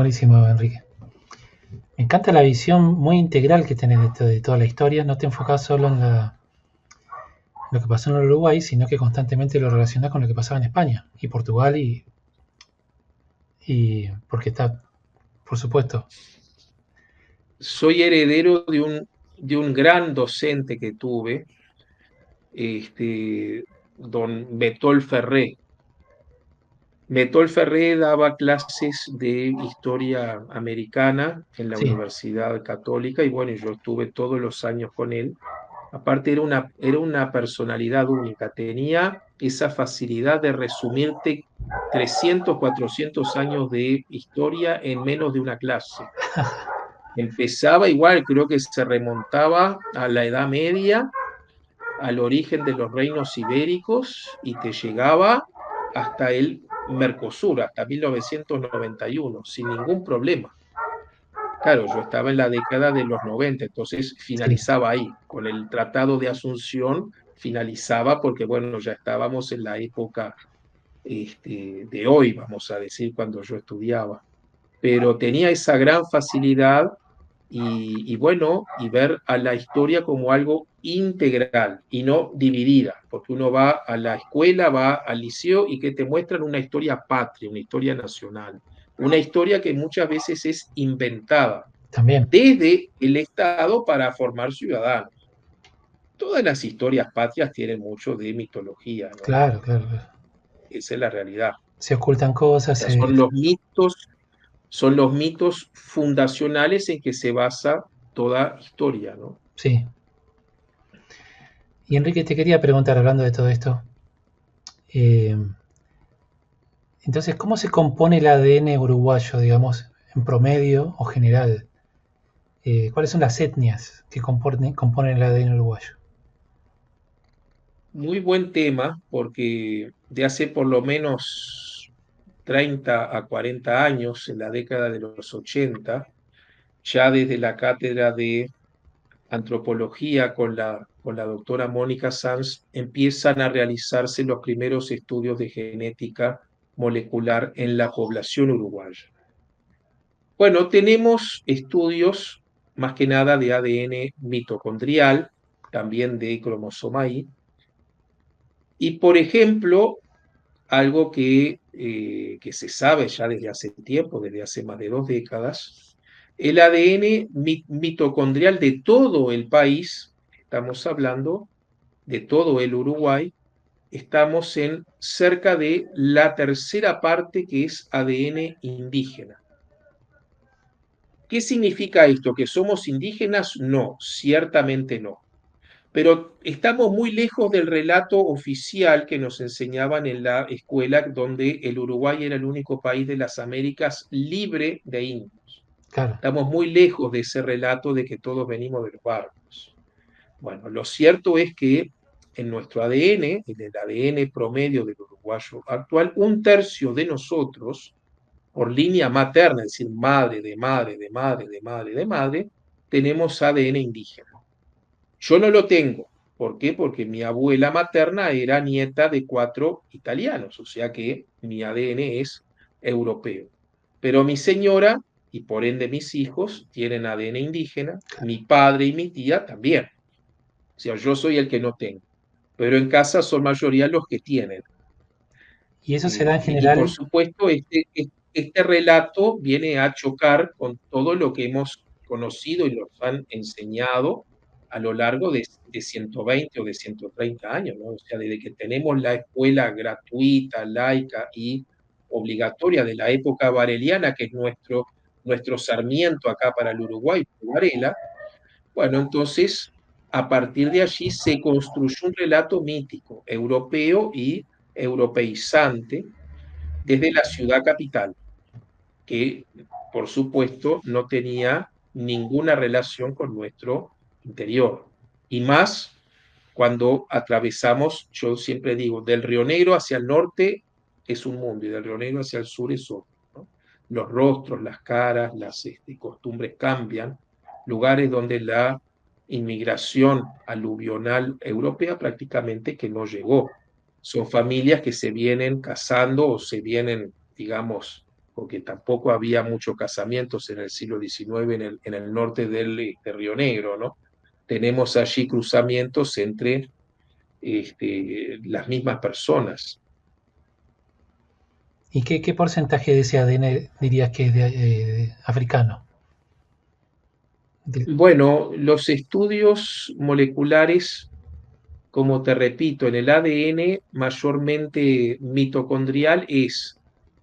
Buenísimo, Enrique. Me encanta la visión muy integral que tenés de toda la historia. No te enfocás solo en lo que pasó en el Uruguay, sino que constantemente lo relacionás con lo que pasaba en España y Portugal y porque está, por supuesto. Soy heredero de un gran docente que tuve, don Betol Ferré. Betol Ferré daba clases de historia americana en la Sí. Universidad Católica y bueno, yo estuve todos los años con él. Aparte era una personalidad única, tenía esa facilidad de resumirte 300, 400 años de historia en menos de una clase. Empezaba igual, creo que se remontaba a la Edad Media, al origen de los reinos ibéricos y te llegaba hasta el Mercosur, hasta 1991, sin ningún problema. Claro, yo estaba en la década de los 90, entonces Sí. finalizaba ahí. Con el Tratado de Asunción finalizaba porque, bueno, ya estábamos en la época de hoy, vamos a decir, cuando yo estudiaba. Pero tenía esa gran facilidad y bueno, y ver a la historia como algo integral y no dividida, porque uno va a la escuela, va al liceo y que te muestran una historia patria, una historia nacional, una historia que muchas veces es inventada También. desde el Estado para formar ciudadanos. Todas las historias patrias tienen mucho de mitología, ¿no? Claro, claro, claro. Esa es la realidad. Se ocultan O cosas. sea, son los mitos fundacionales en que se basa toda historia, ¿no? Sí. Y Enrique, te quería preguntar, hablando de todo esto, eh, entonces, ¿cómo se compone el ADN uruguayo, digamos, en promedio o general? ¿Cuáles son las etnias que componen el ADN uruguayo? Muy buen tema, porque de hace por lo menos 30 a 40 años, en la década de los 80, ya desde la cátedra de antropología con la doctora Mónica Sanz, empiezan a realizarse los primeros estudios de genética molecular en la población uruguaya. Bueno, tenemos estudios más que nada de ADN mitocondrial, también de cromosoma Y, y por ejemplo, algo que se sabe ya desde hace tiempo, desde hace más de 2 décadas, el ADN mitocondrial de todo el país, estamos hablando de todo el Uruguay, estamos en cerca de la tercera parte que es ADN indígena. ¿Qué significa esto? ¿Que somos indígenas? No, ciertamente no. Pero estamos muy lejos del relato oficial que nos enseñaban en la escuela, donde el Uruguay era el único país de las Américas libre de indios. Claro. Estamos muy lejos de ese relato de que todos venimos de los barcos. Bueno, lo cierto es que en nuestro ADN, en el ADN promedio del uruguayo actual, un tercio de nosotros, por línea materna, es decir, madre de madre de madre de madre de madre, tenemos ADN indígena. Yo no lo tengo. ¿Por qué? Porque mi abuela materna era nieta de 4 italianos, o sea que mi ADN es europeo. Pero mi señora, y por ende mis hijos, tienen ADN indígena, mi padre y mi tía también. O sea, yo soy el que no tengo. Pero en casa son mayoría los que tienen. Y eso se da en Y por general. supuesto, este relato viene a chocar con todo lo que hemos conocido y nos han enseñado a lo largo de 120 o de 130 años, ¿no? O sea, desde que tenemos la escuela gratuita, laica y obligatoria de la época vareliana, que es nuestro Sarmiento acá para el Uruguay, Varela, bueno, entonces, a partir de allí se construyó un relato mítico, europeo y europeizante, desde la ciudad capital, que por supuesto no tenía ninguna relación con nuestro interior. Y más cuando atravesamos, yo siempre digo, del Río Negro hacia el norte es un mundo y del Río Negro hacia el sur es otro, ¿no? Los rostros, las caras, las costumbres cambian, lugares donde la inmigración aluvional europea prácticamente que no llegó. Son familias que se vienen casando o se vienen, digamos, porque tampoco había muchos casamientos en el siglo XIX en el norte del Río Negro, ¿no? Tenemos allí cruzamientos entre las mismas personas. ¿Y qué porcentaje de ese ADN dirías que es africano? Del- Bueno, los estudios moleculares, como te repito, en el ADN mayormente mitocondrial es,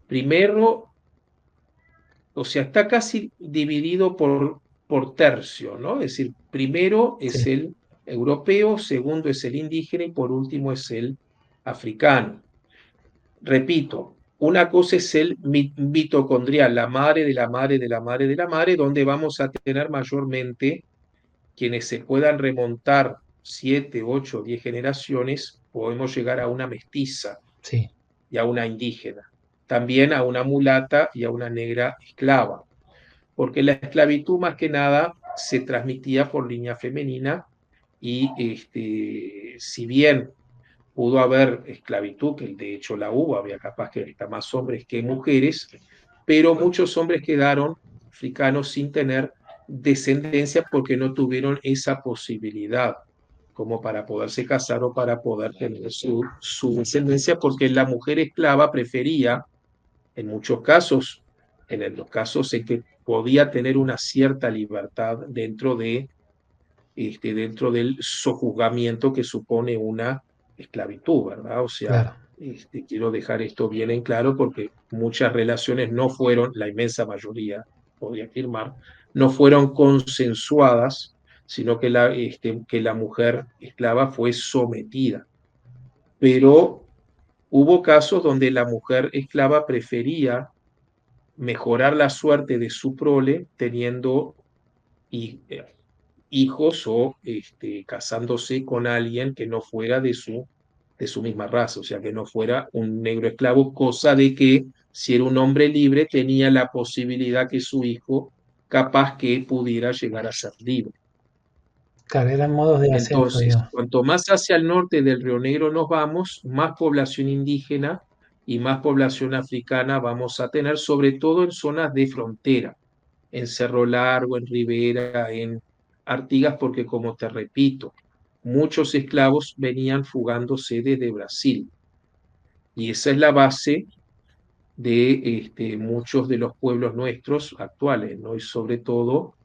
primero, o sea, está casi dividido por tercio, ¿no? Es decir, primero es sí, el europeo, segundo es el indígena y por último es el africano. Repito, una cosa es el mitocondrial, la madre de la madre de la madre de la madre, donde vamos a tener mayormente quienes se puedan remontar 7, 8, 10 generaciones, podemos llegar a una mestiza sí, y a una indígena, también a una mulata y a una negra esclava, porque la esclavitud más que nada se transmitía por línea femenina y si bien pudo haber esclavitud, que de hecho la hubo, había capaz que hasta más hombres que mujeres, pero muchos hombres quedaron africanos sin tener descendencia porque no tuvieron esa posibilidad como para poderse casar o para poder tener su descendencia, porque la mujer esclava prefería, en muchos casos, en los casos en que podía tener una cierta libertad dentro del sojuzgamiento que supone una esclavitud, ¿verdad? O sea, claro, quiero dejar esto bien en claro porque muchas relaciones no fueron, la inmensa mayoría, podría afirmar, no fueron consensuadas, sino que la mujer esclava fue sometida. Pero hubo casos donde la mujer esclava prefería mejorar la suerte de su prole teniendo y, hijos o casándose con alguien que no fuera de su misma raza, o sea, que no fuera un negro esclavo, cosa de que si era un hombre libre tenía la posibilidad que su hijo capaz que pudiera llegar a ser libre. claro, eran modos de ascenso, Entonces, digamos. cuanto más hacia el norte del Río Negro nos vamos, más población indígena y más población africana vamos a tener, sobre todo en zonas de frontera, en Cerro Largo, en Rivera, en Artigas, porque como te repito, muchos esclavos venían fugándose desde Brasil. Y esa es la base de muchos de los pueblos nuestros actuales, ¿no? Y sobre todo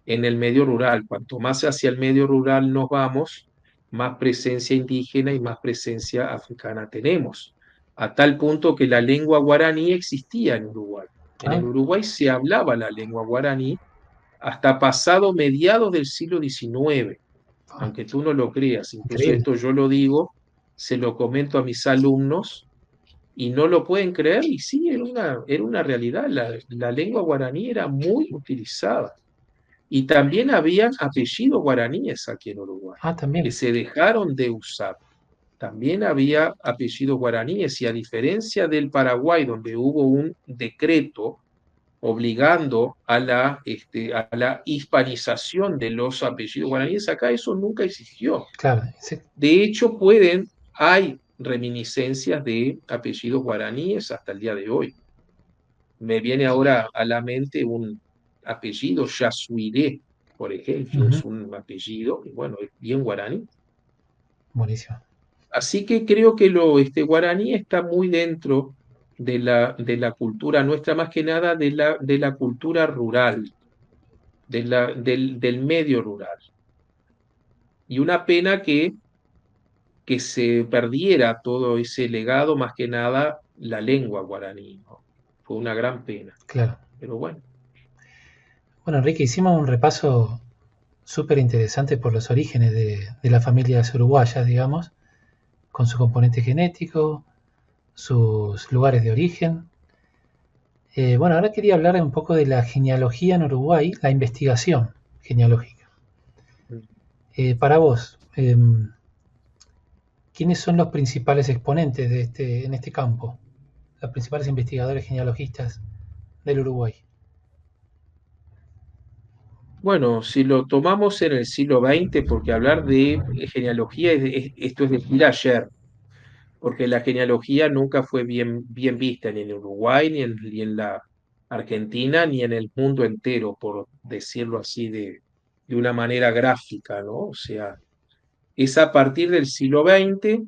en el medio rural. Cuanto más hacia el medio rural nos vamos, más presencia indígena y más presencia africana tenemos. A tal punto que la lengua guaraní existía en Uruguay. En Ah, el Uruguay se hablaba la lengua guaraní hasta pasado mediados del siglo XIX, ah, aunque tú no lo creas. Incluso increíble. esto yo lo digo, se lo comento a mis alumnos y no lo pueden creer, y sí, era una realidad. La lengua guaraní era muy utilizada. Y también habían apellidos guaraníes aquí en Uruguay, Ah, que también. se dejaron de usar. También había apellidos guaraníes, y a diferencia del Paraguay, donde hubo un decreto obligando a la hispanización de los apellidos guaraníes, acá eso nunca existió. Claro, De hecho, hay reminiscencias de apellidos guaraníes hasta el día de hoy. Me viene ahora a la mente un apellido, Yasuiré, por ejemplo, ujú, es un apellido, y bueno, es bien guaraní. buenísimo. Así que creo que guaraní está muy dentro de la cultura nuestra, más que nada de la cultura rural, del medio rural. Y una pena que se perdiera todo ese legado, más que nada la lengua guaraní, ¿no? Fue una gran pena, Claro. pero bueno. Bueno, Enrique, hicimos un repaso súper interesante por los orígenes de las familias uruguayas, digamos, con su componente genético, sus lugares de origen. Bueno, ahora quería hablar un poco de la genealogía en Uruguay, la investigación genealógica. Para vos, ¿quiénes son los principales exponentes en este campo? Los principales investigadores genealogistas del Uruguay. Bueno, si lo tomamos en el siglo XX, porque hablar de genealogía, esto es decir ayer, porque la genealogía nunca fue bien vista ni en Uruguay ni en Argentina ni en el mundo entero, por decirlo así de una manera gráfica, ¿no? O sea, es a partir del siglo XX,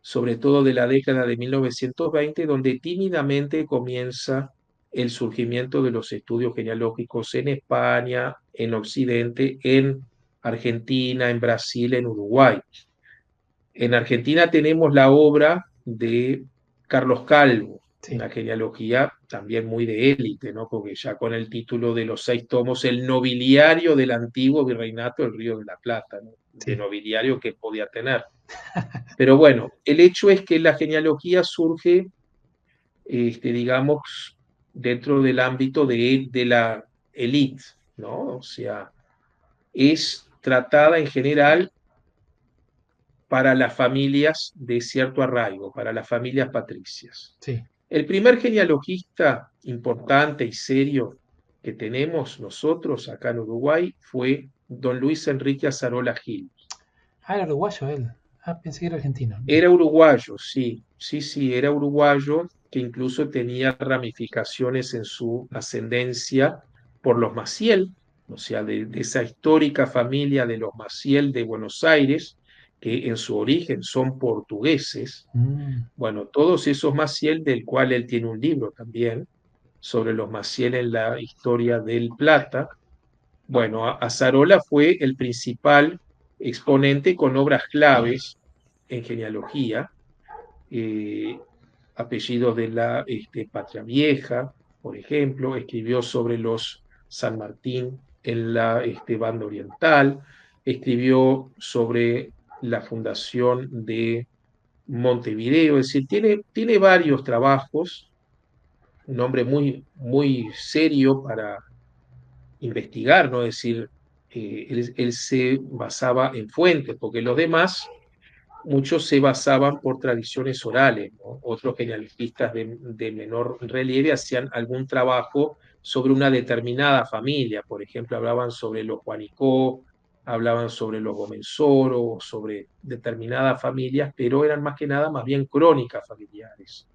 sobre todo de la década de 1920, donde tímidamente comienza el surgimiento de los estudios genealógicos en España, en Occidente, en Argentina, en Brasil, en Uruguay. En Argentina tenemos la obra de Carlos Calvo, Sí, una genealogía también muy de élite, ¿no? Porque ya con el título de los 6 tomos, el nobiliario del antiguo virreinato del Río de la Plata, ¿no? De sí, nobiliario que podía tener. Pero bueno, el hecho es que la genealogía surge, digamos, dentro del ámbito de la élite, ¿no? O sea, es tratada en general para las familias de cierto arraigo, para las familias patricias. sí. El primer genealogista importante y serio que tenemos nosotros acá en Uruguay fue don Luis Enrique Azarola Gil. Ah, era uruguayo él. Ah, pensé que era argentino. Mira. Era uruguayo, sí, sí, sí, era uruguayo, que incluso tenía ramificaciones en su ascendencia por los Maciel, o sea, de esa histórica familia de los Maciel de Buenos Aires, que en su origen son portugueses. Mm, Bueno, todos esos Maciel, del cual él tiene un libro también, sobre los Maciel en la historia del Plata. Bueno, Azarola fue el principal exponente con obras claves en genealogía, eh, apellidos de la Patria Vieja, por ejemplo, escribió sobre los San Martín en la banda oriental, escribió sobre la fundación de Montevideo, es decir, tiene varios trabajos, un hombre muy, muy serio para investigar, ¿no? Es decir, él se basaba en fuentes, porque los demás muchos se basaban por tradiciones orales, ¿no? Otros genealogistas de menor relieve hacían algún trabajo sobre una determinada familia, por ejemplo, hablaban sobre los Juanicó, hablaban sobre los Gomensoro, sobre determinadas familias, pero eran más que nada más bien crónicas familiares.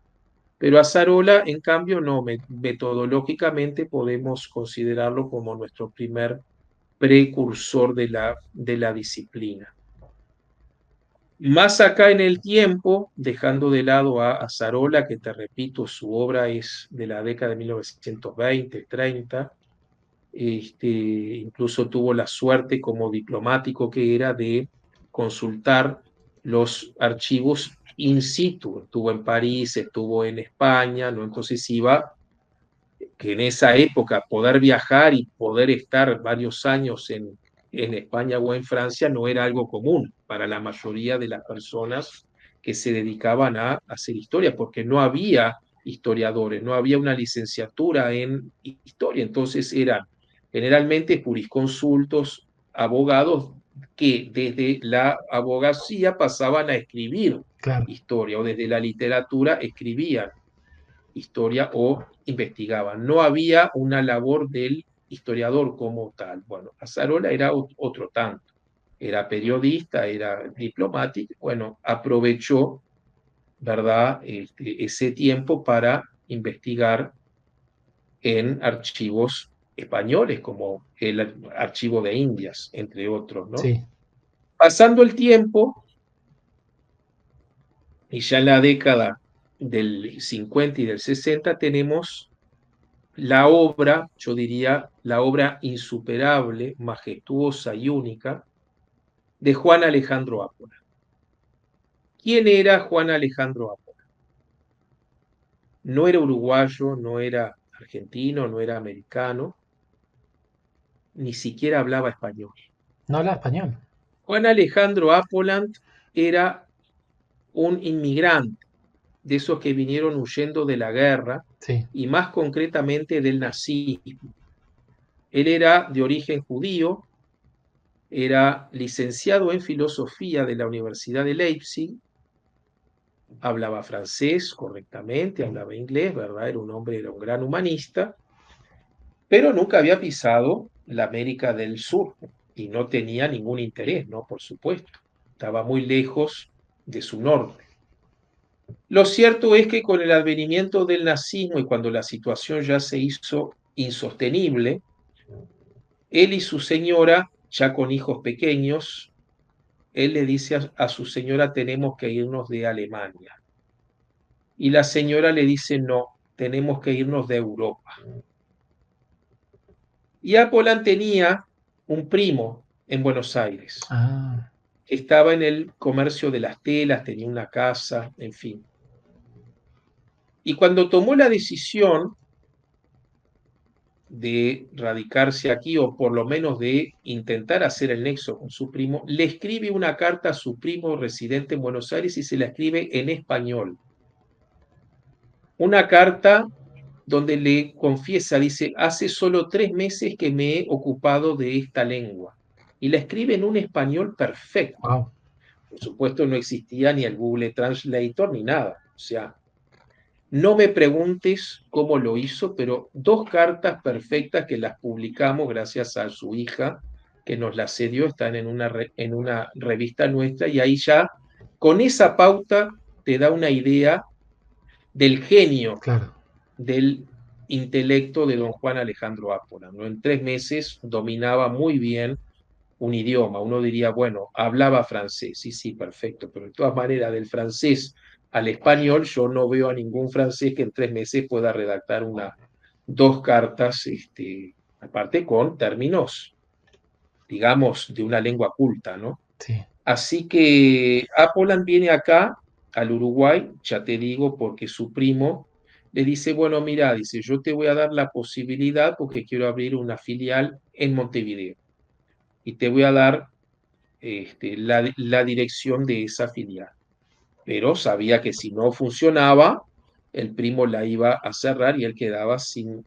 Pero Azarola, en cambio, no, metodológicamente podemos considerarlo como nuestro primer precursor de la disciplina. Más acá en el tiempo, dejando de lado a Azarola, que te repito, su obra es de la década de 1920, 30, incluso tuvo la suerte como diplomático que era de consultar los archivos in situ. Estuvo en París, estuvo en España, ¿no? Entonces iba, que en esa época poder viajar y poder estar varios años en España o en Francia no era algo común para la mayoría de las personas que se dedicaban a hacer historia, porque no había historiadores, no había una licenciatura en historia, entonces eran generalmente jurisconsultos, abogados que desde la abogacía pasaban a escribir claro. historia o desde la literatura escribían historia o investigaban. No había una labor del historiador como tal. Bueno, Azarola era otro tanto. Era periodista, era diplomático, bueno, aprovechó, ¿verdad?, ese tiempo para investigar en archivos españoles, como el archivo de Indias, entre otros, ¿no? Sí. Pasando el tiempo, y ya en la década del 50 y del 60 tenemos la obra, yo diría, la obra insuperable, majestuosa y única de Juan Alejandro Ápona. ¿Quién era Juan Alejandro Ápona? No era uruguayo, no era argentino, no era americano, ni siquiera hablaba español. No habla español. Juan Alejandro Apoland era un inmigrante, de esos que vinieron huyendo de la guerra Sí. y más concretamente del nazismo. Él era de origen judío, era licenciado en filosofía de la Universidad de Leipzig, hablaba francés correctamente, hablaba inglés, ¿verdad? Era un hombre, era un gran humanista, pero nunca había pisado la América del Sur y no tenía ningún interés, ¿no? Por supuesto, estaba muy lejos de su norte. Lo cierto es que con el advenimiento del nazismo y cuando la situación ya se hizo insostenible, él y su señora, ya con hijos pequeños, él le dice a su señora, tenemos que irnos de Alemania. Y la señora le dice, no, tenemos que irnos de Europa. Y Apolan tenía un primo en Buenos Aires, Ah, que estaba en el comercio de las telas, tenía una casa, en fin. Y cuando tomó la decisión de radicarse aquí, o por lo menos de intentar hacer el nexo con su primo, le escribe una carta a su primo residente en Buenos Aires y se la escribe en español. Una carta donde le confiesa, dice, hace solo 3 meses que me he ocupado de esta lengua. Y la escribe en un español perfecto. wow, Por supuesto, no existía ni el Google Translator ni nada. O sea, no me preguntes cómo lo hizo, pero 2 cartas perfectas que las publicamos gracias a su hija, que nos las cedió, están en una revista nuestra, y ahí ya, con esa pauta, te da una idea del genio claro. del intelecto de don Juan Alejandro Ápona, ¿no? En 3 meses dominaba muy bien un idioma. Uno diría, bueno, hablaba francés, sí, sí, perfecto, pero de todas maneras, del francés al español, yo no veo a ningún francés que en 3 meses pueda redactar 2 cartas, aparte con términos, digamos, de una lengua culta, ¿no? Sí. Así que Apolan viene acá, al Uruguay, ya te digo, porque su primo le dice, bueno, mira, dice, yo te voy a dar la posibilidad porque quiero abrir una filial en Montevideo y te voy a dar la dirección de esa filial. Pero sabía que si no funcionaba, el primo la iba a cerrar y él quedaba sin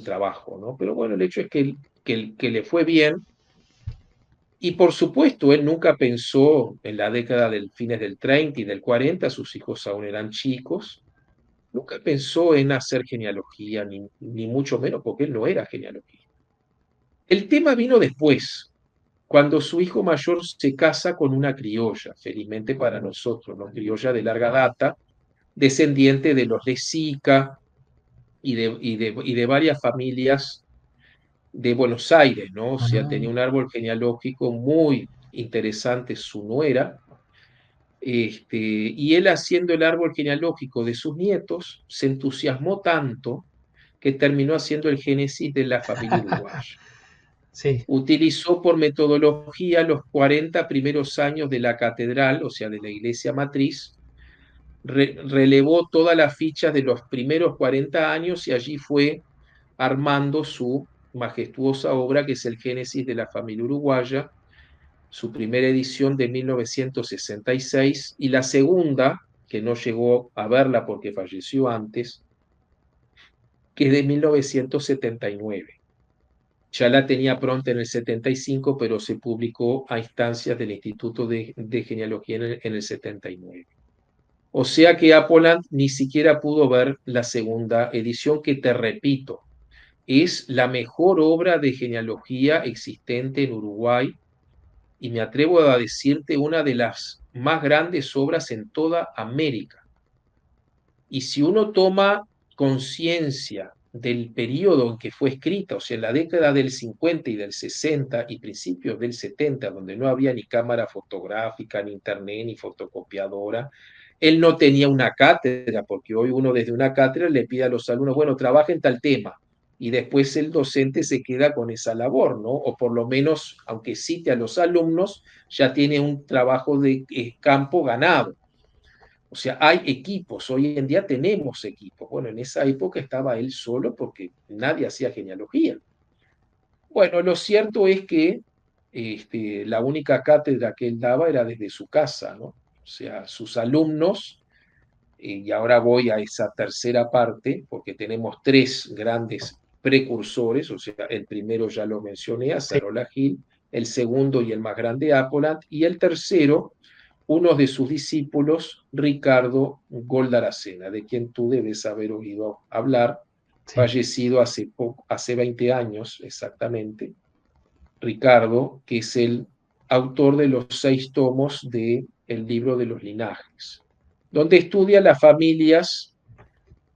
trabajo, ¿no? Pero bueno, el hecho es que le fue bien. Y por supuesto, él nunca pensó en la década del fines del 30 y del 40, sus hijos aún eran chicos, nunca pensó en hacer genealogía, ni mucho menos porque él no era genealogía. El tema vino después, cuando su hijo mayor se casa con una criolla, felizmente para nosotros, ¿no? Criolla de larga data, descendiente de los Lezica y de varias familias de Buenos Aires, ¿no? O sea, tenía Ah, un árbol genealógico muy interesante su nuera, y él haciendo el árbol genealógico de sus nietos, se entusiasmó tanto que terminó haciendo el génesis de la familia uruguaya. sí, Utilizó por metodología los 40 primeros años de la catedral, o sea, de la iglesia matriz, relevó todas las fichas de los primeros 40 años y allí fue armando su majestuosa obra que es el Génesis de la familia uruguaya, su primera edición de 1966 y la segunda, que no llegó a verla porque falleció antes, que es de 1979. Ya la tenía pronta en el 75, pero se publicó a instancias del Instituto de Genealogía en el 79. O sea que Apoland ni siquiera pudo ver la segunda edición, que te repito, es la mejor obra de genealogía existente en Uruguay y me atrevo a decirte una de las más grandes obras en toda América. Y si uno toma conciencia del periodo en que fue escrita, o sea, en la década del 50 y del 60 y principios del 70, donde no había ni cámara fotográfica, ni internet, ni fotocopiadora, él no tenía una cátedra, porque hoy uno desde una cátedra le pide a los alumnos, bueno, trabajen tal tema, y después el docente se queda con esa labor, ¿no? O por lo menos, aunque cite a los alumnos, ya tiene un trabajo de campo ganado. O sea, hay equipos, hoy en día tenemos equipos. Bueno, en esa época estaba él solo porque nadie hacía genealogía. Bueno, lo cierto es que la única cátedra que él daba era desde su casa, ¿no? O sea, sus alumnos, y ahora voy a esa tercera parte, porque tenemos 3 grandes precursores, o sea, el primero ya lo mencioné, sí. Acerola Gil, el segundo y el más grande, Apolat, y el tercero, uno de sus discípulos, Ricardo Goldaracena, de quien tú debes haber oído hablar, Sí, fallecido hace 20 años exactamente, Ricardo, que es el autor de los 6 tomos de El libro de los linajes. donde estudia las familias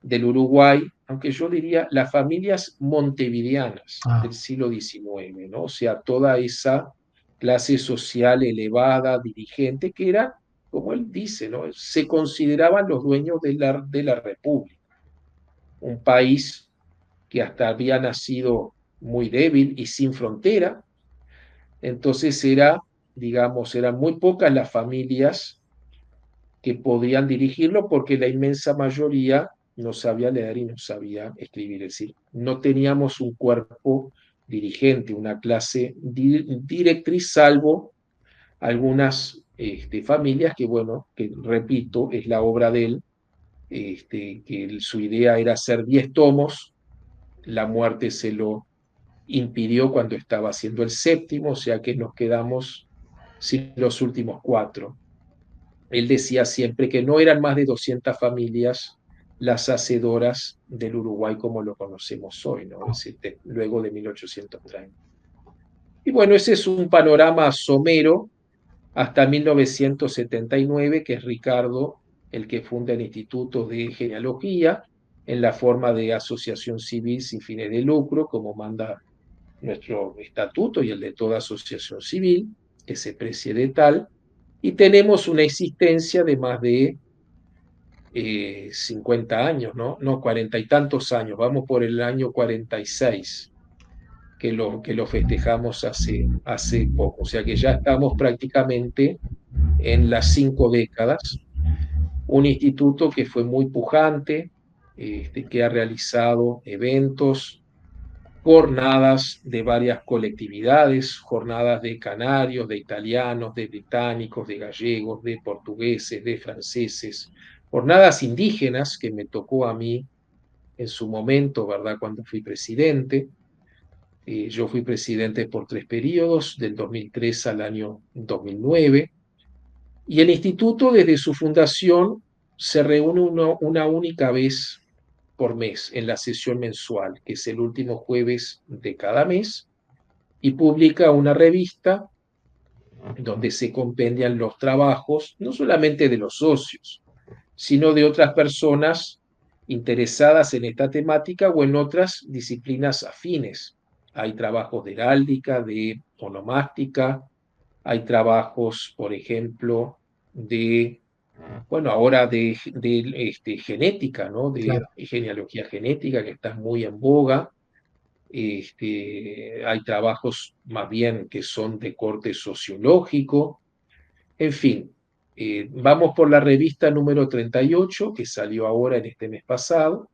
del Uruguay, aunque yo diría las familias montevideanas Ah, del siglo XIX, ¿no? O sea, toda esa clase social elevada, dirigente, que era, como él dice, ¿no? Se consideraban los dueños de la República, un país que hasta había nacido muy débil y sin frontera, entonces era, digamos, eran muy pocas las familias que podían dirigirlo porque la inmensa mayoría no sabía leer y no sabía escribir. Es decir, no teníamos un cuerpo dirigente, una clase directriz, salvo algunas familias que, bueno, que repito, es la obra de él, que su idea era hacer 10 tomos, la muerte se lo impidió cuando estaba haciendo el séptimo, o sea que nos quedamos sin los últimos 4. Él decía siempre que no eran más de 200 familias las hacedoras del Uruguay como lo conocemos hoy, ¿no? Es decir, luego de 1830. Y bueno, ese es un panorama somero hasta 1979, que es Ricardo el que funda el Instituto de Genealogía en la forma de asociación civil sin fines de lucro, como manda nuestro estatuto y el de toda asociación civil, que se precie de tal, y tenemos una existencia de más de 50 años, ¿no? No, 40 y tantos años, vamos por el año 46, que lo festejamos hace poco, o sea que ya estamos prácticamente en las 5 décadas, un instituto que fue muy pujante, que ha realizado eventos, jornadas de varias colectividades, jornadas de canarios, de italianos, de británicos, de gallegos, de portugueses, de franceses, jornadas indígenas que me tocó a mí en su momento, ¿verdad? Cuando fui presidente. Yo fui presidente por 3 periodos, del 2003 al año 2009, y el instituto desde su fundación se reúne una única vez por mes en la sesión mensual, que es el último jueves de cada mes, y publica una revista donde se compendian los trabajos, no solamente de los socios, sino de otras personas interesadas en esta temática o en otras disciplinas afines. Hay trabajos de heráldica, de onomástica, hay trabajos, por ejemplo, de, bueno, ahora de genética, ¿no? De claro. genealogía genética, que está muy en boga. Hay trabajos más bien que son de corte sociológico, en fin. Vamos por la revista número 38 que salió ahora en este mes pasado,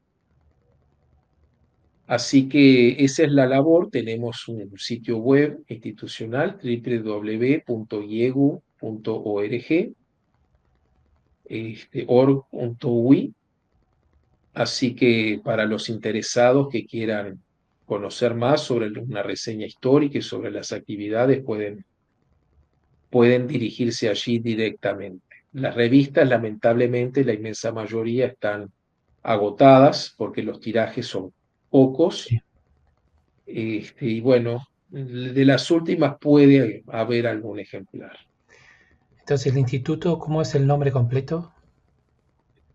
así que esa es la labor. Tenemos un sitio web institucional, www.iegu.org, org.ui, así que para los interesados que quieran conocer más sobre una reseña histórica y sobre las actividades, pueden dirigirse allí directamente. Las revistas, lamentablemente, la inmensa mayoría están agotadas porque los tirajes son pocos, Sí. y bueno, de las últimas puede haber algún ejemplar. Entonces, el instituto, ¿cómo es el nombre completo?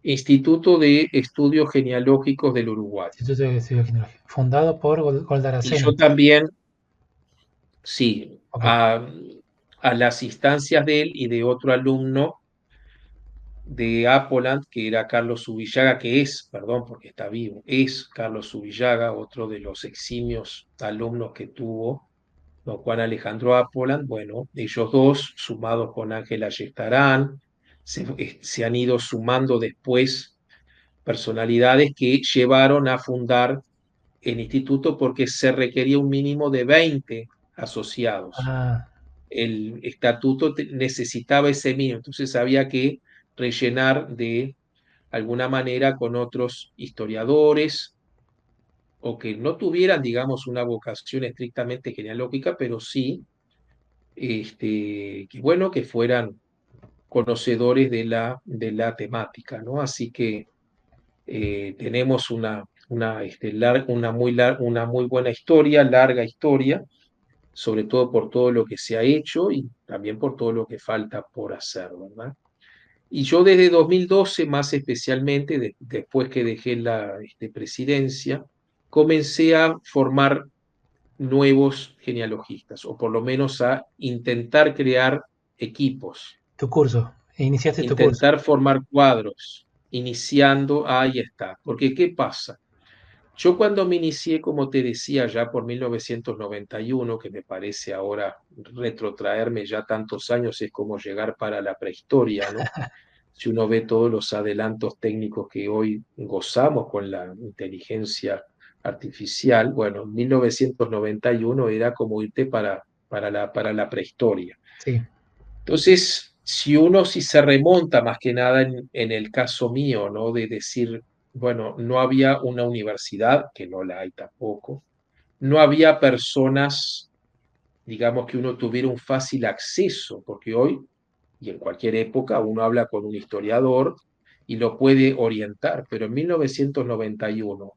Instituto de Estudios Genealógicos del Uruguay. Instituto de Estudios Genealógicos. Fundado por Golda Y yo Aracena. también, sí, Ok. a las instancias de él y de otro alumno de Apoland, que era Carlos Subillaga, que es, perdón, porque está vivo, es Carlos Subillaga, otro de los eximios alumnos que tuvo don Juan Alejandro Apoland. Bueno, ellos dos, sumados con Ángela Gestarán, se han ido sumando después personalidades que llevaron a fundar el instituto porque se requería un mínimo de 20 asociados. Ah, El estatuto necesitaba ese mínimo, entonces había que rellenar de alguna manera con otros historiadores o que no tuvieran, digamos, una vocación estrictamente genealógica, pero sí, que bueno, que fueran conocedores de la temática, ¿no? Así que tenemos una muy buena historia, larga historia, sobre todo por todo lo que se ha hecho y también por todo lo que falta por hacer, ¿verdad? Y yo desde 2012, más especialmente después que dejé la presidencia, comencé a formar nuevos genealogistas, o por lo menos a intentar crear equipos, Tu curso. Iniciaste tu curso. intentar formar cuadros, iniciando, ahí está. Porque ¿qué pasa? Yo cuando me inicié, como te decía, ya por 1991, que me parece ahora retrotraerme ya tantos años, es como llegar para la prehistoria, ¿no? Si uno ve todos los adelantos técnicos que hoy gozamos con la inteligencia artificial, bueno, 1991 era como irte para la prehistoria. Sí, Entonces, si se remonta más que nada en el caso mío, ¿no? De decir, bueno, no había una universidad, que no la hay tampoco, no había personas, digamos, que uno tuviera un fácil acceso, porque hoy y en cualquier época uno habla con un historiador y lo puede orientar, pero en 1991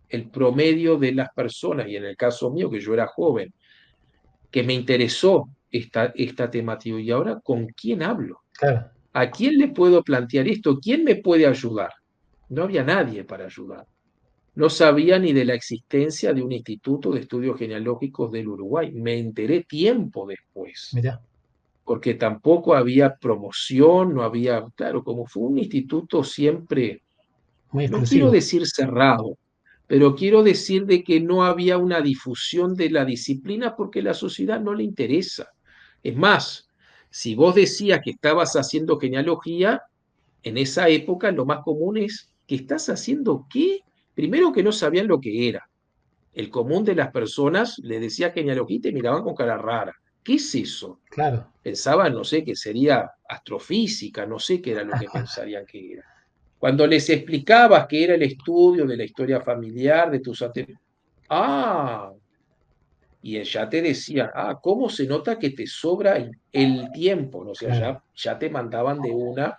el promedio de las personas, y en el caso mío, que yo era joven, que me interesó esta temática, y ahora, ¿con quién hablo? claro. ¿A quién le puedo plantear esto? ¿Quién me puede ayudar? No había nadie para ayudar. No sabía ni de la existencia de un instituto de estudios genealógicos del Uruguay. Me enteré tiempo después, Mirá, porque tampoco había promoción, no había, claro, como fue un instituto siempre, muy no quiero exclusivo. decir cerrado, pero quiero decir de que no había una difusión de la disciplina porque la sociedad no le interesa. Es más, si vos decías que estabas haciendo genealogía, en esa época lo más común es que estás haciendo qué. Primero que no sabían lo que era. El común de las personas le decía genealogía y te miraban con cara rara. ¿Qué es eso? Claro, Pensaban, no sé, que sería astrofísica, no sé qué era lo que pensarían que era. Cuando les explicabas que era el estudio de la historia familiar, de tus antepasados, ah, y ella te decía, ¿cómo se nota que te sobra el tiempo? ¿No? O sea, claro. ya te mandaban de una,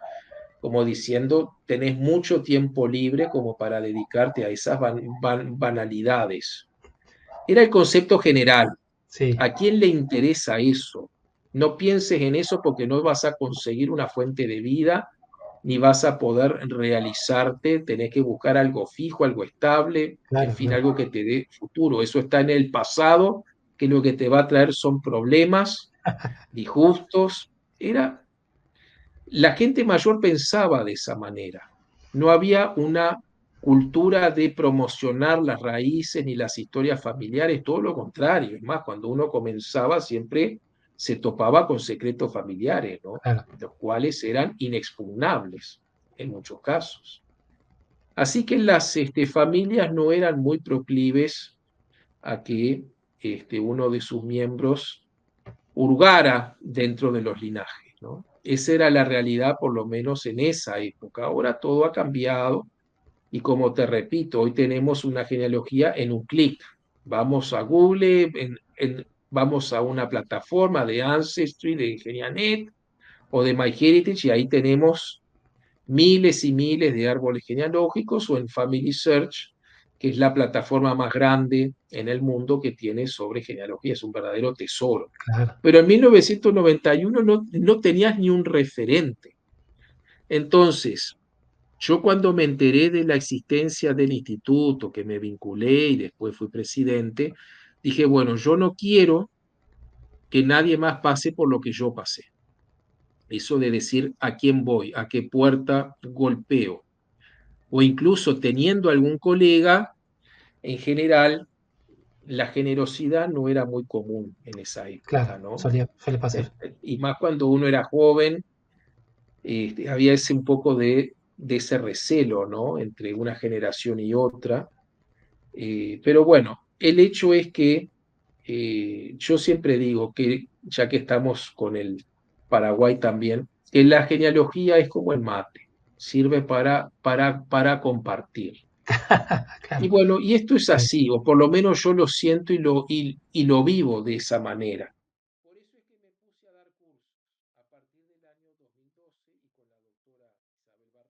como diciendo, tenés mucho tiempo libre como para dedicarte a esas banalidades. Era el concepto general. Sí, ¿A quién le interesa eso? No pienses en eso porque no vas a conseguir una fuente de vida, ni vas a poder realizarte, tenés que buscar algo fijo, algo estable, en claro, fin, claro. algo que te dé futuro. Eso está en el pasado, que lo que te va a traer son problemas, disgustos. La gente mayor pensaba de esa manera. No había una cultura de promocionar las raíces ni las historias familiares, todo lo contrario. Es más, cuando uno comenzaba siempre se topaba con secretos familiares, ¿no? Claro. Los cuales eran inexpugnables en muchos casos. Así que las familias no eran muy proclives a que uno de sus miembros hurgara dentro de los linajes, ¿no? Esa era la realidad, por lo menos en esa época. Ahora todo ha cambiado y como te repito, hoy tenemos una genealogía en un clic. Vamos a Google, vamos a una plataforma de Ancestry, de Genianet o de MyHeritage y ahí tenemos miles y miles de árboles genealógicos o en Family Search, que es la plataforma más grande en el mundo que tiene sobre genealogía. Es un verdadero tesoro. Claro. Pero en 1991 no tenías ni un referente. Entonces, yo cuando me enteré de la existencia del instituto, que me vinculé y después fui presidente, dije, bueno, yo no quiero que nadie más pase por lo que yo pasé. Eso de decir a quién voy, a qué puerta golpeo, o incluso teniendo algún colega, en general, la generosidad no era muy común en esa época, Claro, ¿no? suele pasar. Y más cuando uno era joven, había ese un poco de ese recelo, ¿no? Entre una generación y otra. Pero bueno, el hecho es que yo siempre digo que, ya que estamos con el Paraguay también, que la genealogía es como el mate, sirve para compartir. Y Claro. bueno, y esto es Sí, así, o por lo menos yo lo siento y lo vivo de esa manera.